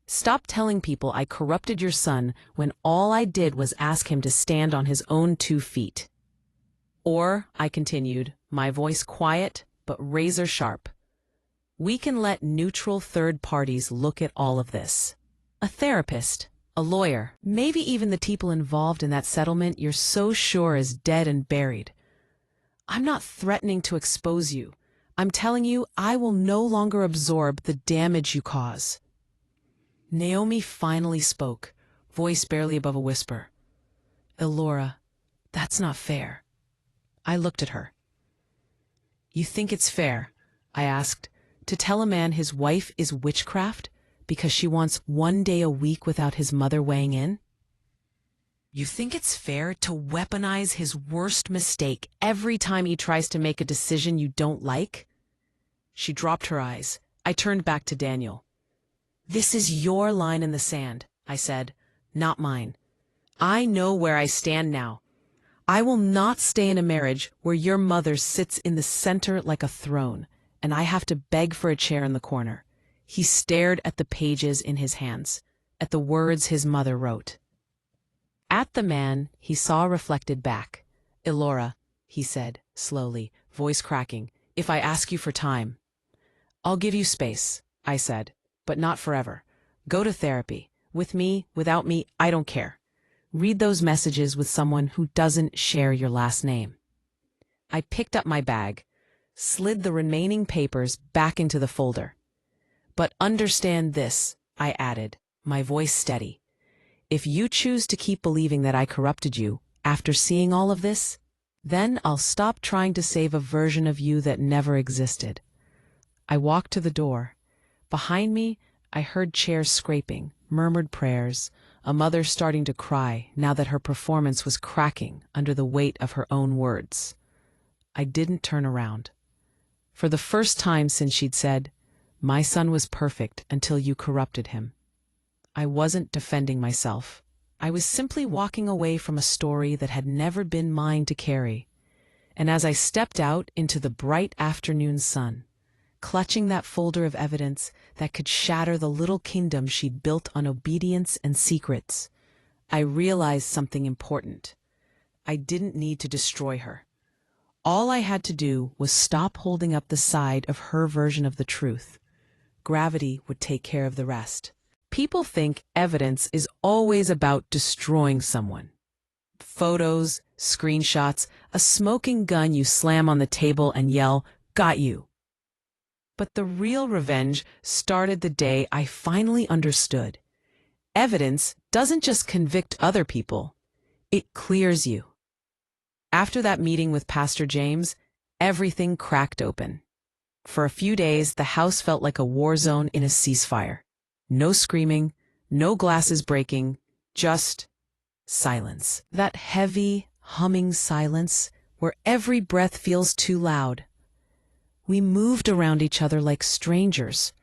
Stop telling people I corrupted your son when all I did was ask him to stand on his own 2 feet. Or, I continued, my voice quiet but razor sharp, we can let neutral third parties look at all of this. A therapist, a lawyer, maybe even the people involved in that settlement you're so sure is dead and buried. I'm not threatening to expose you. I'm telling you I will no longer absorb the damage you cause. Naomi finally spoke, voice barely above a whisper. Elora, that's not fair. I looked at her. You think it's fair, I asked, to tell a man his wife is witchcraft because she wants 1 day a week without his mother weighing in? You think it's fair to weaponize his worst mistake every time he tries to make a decision you don't like? She dropped her eyes. I turned back to Daniel. This is your line in the sand, I said, not mine. I know where I stand now. I will not stay in a marriage where your mother sits in the center like a throne, and I have to beg for a chair in the corner. He stared at the pages in his hands, at the words his mother wrote. At the man he saw reflected back. Elora, he said, slowly, voice cracking, if I ask you for time. I'll give you space, I said, but not forever. Go to therapy. With me, without me, I don't care. Read those messages with someone who doesn't share your last name. I picked up my bag, slid the remaining papers back into the folder. But understand this, I added, my voice steady. If you choose to keep believing that I corrupted you after seeing all of this, then I'll stop trying to save a version of you that never existed. I walked to the door. Behind me, I heard chairs scraping, murmured prayers, a mother starting to cry now that her performance was cracking under the weight of her own words. I didn't turn around. For the first time since she'd said, my son was perfect until you corrupted him. I wasn't defending myself. I was simply walking away from a story that had never been mine to carry. And as I stepped out into the bright afternoon sun, clutching that folder of evidence that could shatter the little kingdom she'd built on obedience and secrets, I realized something important. I didn't need to destroy her. All I had to do was stop holding up the side of her version of the truth. Gravity would take care of the rest. People think evidence is always about destroying someone. Photos, screenshots, a smoking gun you slam on the table and yell, "Got you." But the real revenge started the day I finally understood. Evidence doesn't just convict other people, it clears you. After that meeting with Pastor James, everything cracked open. For a few days, the house felt like a war zone in a ceasefire. No screaming, no glasses breaking, just silence. That heavy, humming silence where every breath feels too loud. We moved around each other like strangers.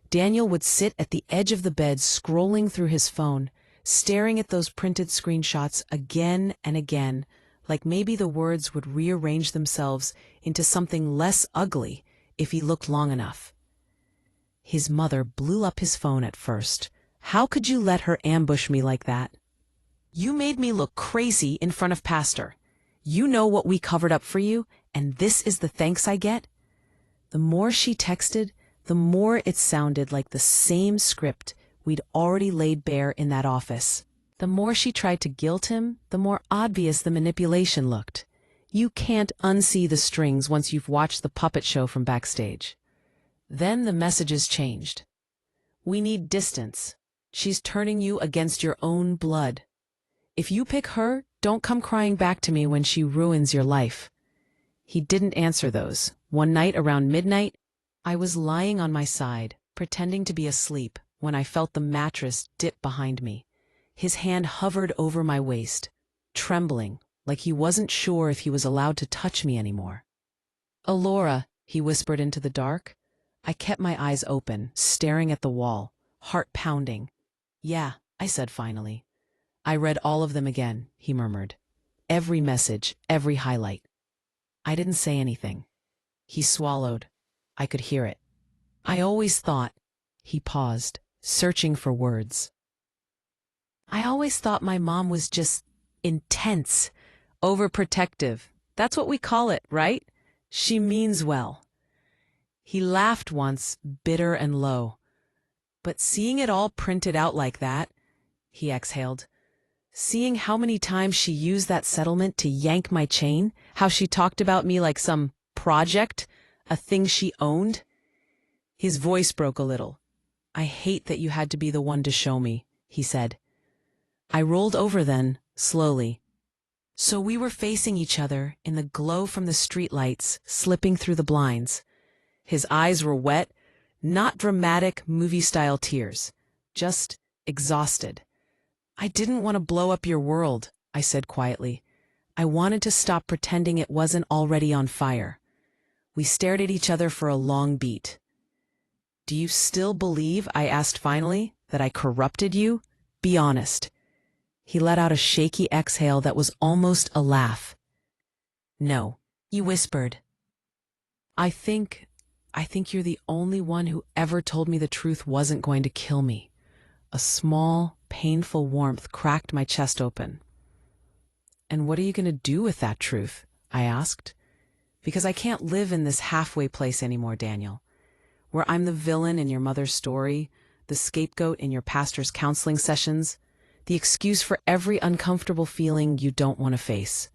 Daniel would sit at the edge of the bed scrolling through his phone, staring at those printed screenshots again and again, like maybe the words would rearrange themselves into something less ugly if he looked long enough. His mother blew up his phone at first. "How could you let her ambush me like that? You made me look crazy in front of Pastor. You know what we covered up for you, and this is the thanks I get?" The more she texted, the more it sounded like the same script we'd already laid bare in that office. The more she tried to guilt him, the more obvious the manipulation looked. You can't unsee the strings once you've watched the puppet show from backstage. Then the messages changed. "We need distance. She's turning you against your own blood. If you pick her, don't come crying back to me when she ruins your life." He didn't answer those. One night around midnight, I was lying on my side, pretending to be asleep, when I felt the mattress dip behind me. His hand hovered over my waist, trembling, like he wasn't sure if he was allowed to touch me anymore. "Elora," he whispered into the dark. I kept my eyes open, staring at the wall, heart pounding. "Yeah," I said finally. "I read all of them again," he murmured. "Every message, every highlight." I didn't say anything. He swallowed. I could hear it. "I always thought—" He paused, searching for words. "I always thought my mom was just intense, overprotective. That's what we call it, right? She means well." He laughed once, bitter and low. "But seeing it all printed out like that," he exhaled, "seeing how many times she used that settlement to yank my chain, how she talked about me like some project, a thing she owned." His voice broke a little. "I hate that you had to be the one to show me," he said. I rolled over then, slowly. So we were facing each other in the glow from the streetlights, slipping through the blinds. His eyes were wet, not dramatic movie-style tears, just exhausted. "I didn't want to blow up your world," I said quietly. "I wanted to stop pretending it wasn't already on fire." We stared at each other for a long beat. "Do you still believe," I asked finally, "that I corrupted you? Be honest." He let out a shaky exhale that was almost a laugh. "No," he whispered. I think you're the only one who ever told me the truth wasn't going to kill me." A small, painful warmth cracked my chest open. "And what are you going to do with that truth?" I asked. "Because I can't live in this halfway place anymore, Daniel, where I'm the villain in your mother's story, the scapegoat in your pastor's counseling sessions, the excuse for every uncomfortable feeling you don't want to face."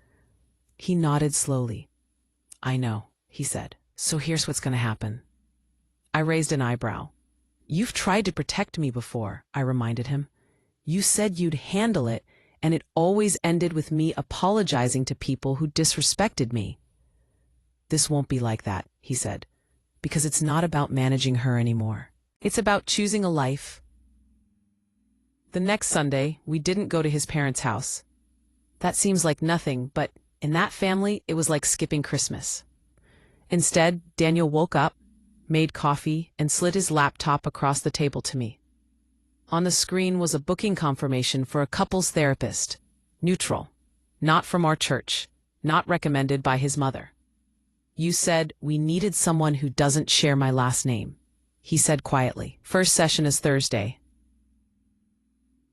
He nodded slowly. "I know," he said. "So here's what's going to happen." I raised an eyebrow. "You've tried to protect me before," I reminded him. "You said you'd handle it, and it always ended with me apologizing to people who disrespected me." "This won't be like that," he said, "because it's not about managing her anymore. It's about choosing a life." The next Sunday, we didn't go to his parents' house. That seems like nothing, but in that family, it was like skipping Christmas. Instead, Daniel woke up, made coffee, and slid his laptop across the table to me. On the screen was a booking confirmation for a couples therapist. Neutral. Not from our church. Not recommended by his mother. "You said we needed someone who doesn't share my last name," he said quietly. "First session is Thursday."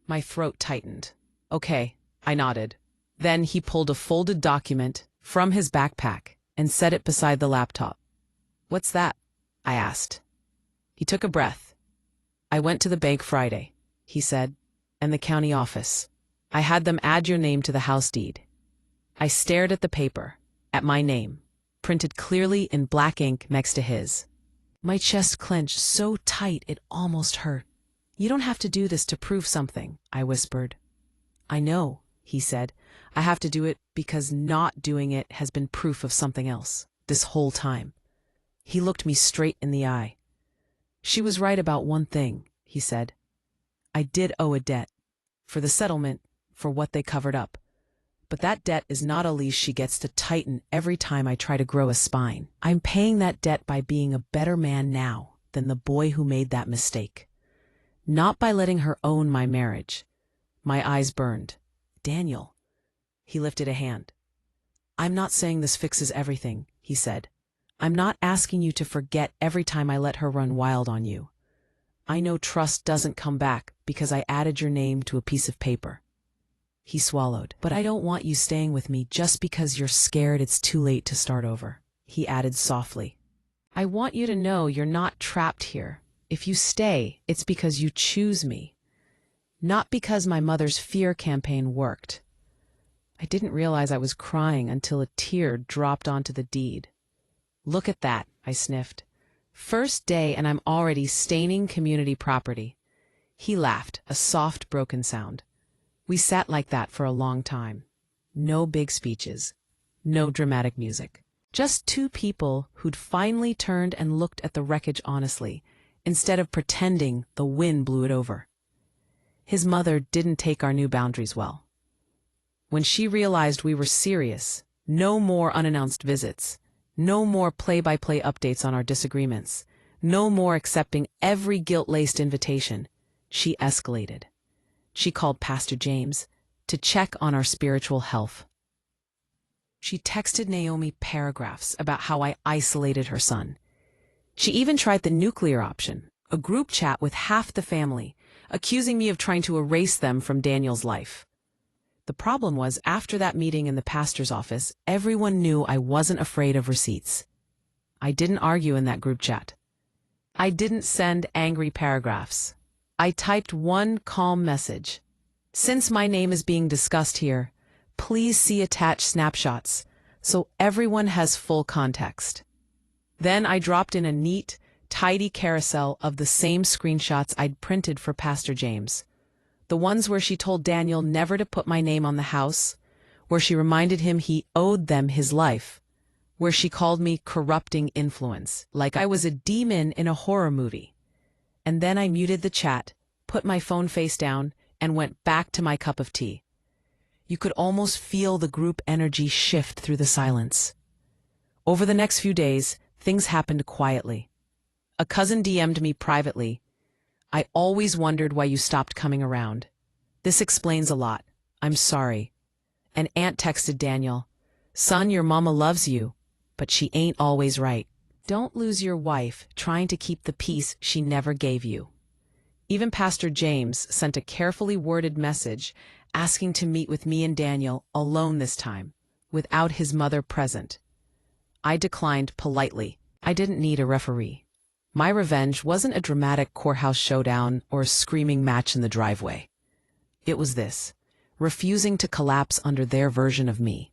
My throat tightened. "Okay," I nodded. Then he pulled a folded document from his backpack and set it beside the laptop. "What's that?" I asked. He took a breath. "I went to the bank Friday," he said, "and the county office. I had them add your name to the house deed." I stared at the paper, at my name, printed clearly in black ink next to his. My chest clenched so tight it almost hurt. "You don't have to do this to prove something," I whispered. "I know," he said. "I have to do it because not doing it has been proof of something else, this whole time." He looked me straight in the eye. "She was right about one thing," he said. "I did owe a debt. For the settlement, for what they covered up. But that debt is not a leash she gets to tighten every time I try to grow a spine. I'm paying that debt by being a better man now than the boy who made that mistake. Not by letting her own my marriage." My eyes burned. "Daniel." He lifted a hand. "I'm not saying this fixes everything," he said. "I'm not asking you to forget every time I let her run wild on you. I know trust doesn't come back because I added your name to a piece of paper. He swallowed. But I don't want you staying with me just because you're scared it's too late to start over. He added softly. I want you to know you're not trapped here. If you stay, it's because you choose me. Not because my mother's fear campaign worked. I didn't realize I was crying until a tear dropped onto the deed. Look at that, I sniffed. First day and I'm already staining community property. He laughed, a soft, broken sound. We sat like that for a long time. No big speeches. No dramatic music. Just two people who'd finally turned and looked at the wreckage honestly, instead of pretending the wind blew it over. His mother didn't take our new boundaries well. When she realized we were serious, no more unannounced visits, no more play-by-play updates on our disagreements, no more accepting every guilt-laced invitation, she escalated. She called Pastor James to check on our spiritual health. She texted Naomi paragraphs about how I isolated her son. She even tried the nuclear option, a group chat with half the family, accusing me of trying to erase them from Daniel's life. The problem was, after that meeting in the pastor's office, everyone knew I wasn't afraid of receipts. I didn't argue in that group chat. I didn't send angry paragraphs. I typed one calm message. Since my name is being discussed here, please see attached snapshots so everyone has full context. Then I dropped in a neat, tidy carousel of the same screenshots I'd printed for Pastor James. The ones where she told Daniel never to put my name on the house, where she reminded him he owed them his life, where she called me corrupting influence, like I was a demon in a horror movie. And then I muted the chat, put my phone face down, and went back to my cup of tea. You could almost feel the group energy shift through the silence. Over the next few days, things happened quietly. A cousin DM'd me privately. I always wondered why you stopped coming around. This explains a lot. I'm sorry. An aunt texted Daniel, son, your mama loves you, but she ain't always right. Don't lose your wife trying to keep the peace she never gave you. Even Pastor James sent a carefully worded message asking to meet with me and Daniel alone this time, without his mother present. I declined politely. I didn't need a referee. My revenge wasn't a dramatic courthouse showdown or a screaming match in the driveway. It was this: refusing to collapse under their version of me.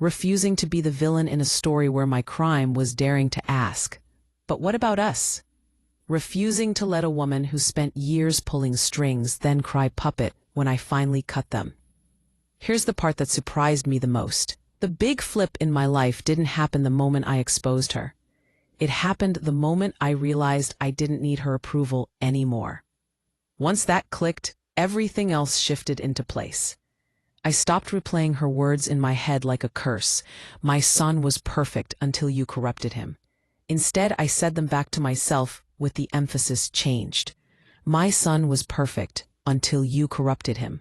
Refusing to be the villain in a story where my crime was daring to ask, but what about us? Refusing to let a woman who spent years pulling strings then cry puppet when I finally cut them. Here's the part that surprised me the most. The big flip in my life didn't happen the moment I exposed her. It happened the moment I realized I didn't need her approval anymore. Once that clicked, everything else shifted into place. I stopped replaying her words in my head like a curse. My son was perfect until you corrupted him. Instead, I said them back to myself with the emphasis changed. My son was perfect until you corrupted him.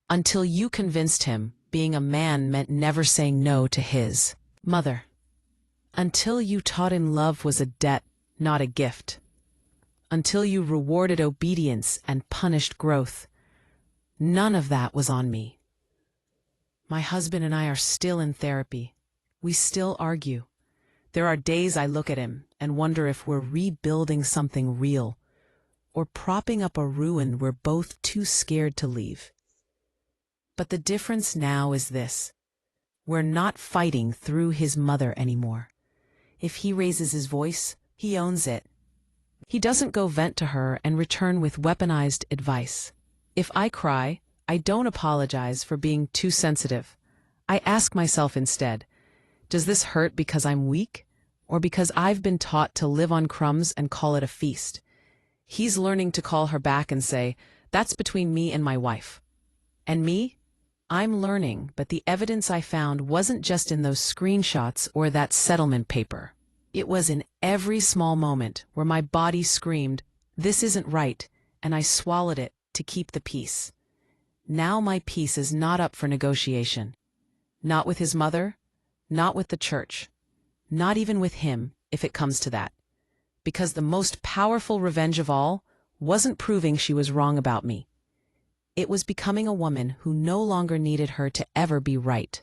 Until you convinced him being a man meant never saying no to his mother. Until you taught him love was a debt, not a gift. Until you rewarded obedience and punished growth. None of that was on me. My husband and I are still in therapy. We still argue. There are days I look at him and wonder if we're rebuilding something real or propping up a ruin we're both too scared to leave. But the difference now is this: we're not fighting through his mother anymore. If he raises his voice, he owns it. He doesn't go vent to her and return with weaponized advice. If I cry, I don't apologize for being too sensitive. I ask myself instead, does this hurt because I'm weak, or because I've been taught to live on crumbs and call it a feast? He's learning to call her back and say, that's between me and my wife. And me? I'm learning, but the evidence I found wasn't just in those screenshots or that settlement paper. It was in every small moment where my body screamed, this isn't right, and I swallowed it to keep the peace. Now my peace is not up for negotiation. Not with his mother, not with the church, not even with him, if it comes to that. Because the most powerful revenge of all wasn't proving she was wrong about me. It was becoming a woman who no longer needed her to ever be right.